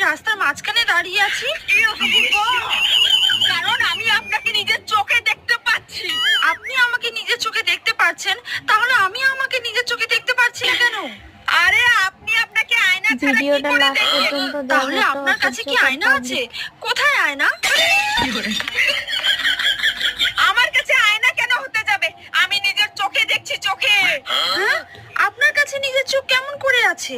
রাস্তার মাঝখানে দাঁড়িয়ে আছি? কারণ আমি আপনাকে নিজের চোখে দেখতে পাচ্ছি। আপনি আমাকে নিজের চোখে দেখতে পাচ্ছেন, তাহলে আমি আমাকে নিজের চোখে দেখতে পাচ্ছি না কেন? আরে আপনি আপনাকে আয়না ছাড়া কি ভিডিওটা করে লাস্ট দেখবেন? পর্যন্ত তাহলে দেখো তো আপনার কাছে কি অসহ্য আয়না করতে আছে? কোথায় আয়না? আমার কাছে আয়না কেন হতে যাবে? আমি নিজের চোখে দেখছি, চোখে। হ্যাঁ? আপনার কাছে নিজের চোখ কেমন করে আছে?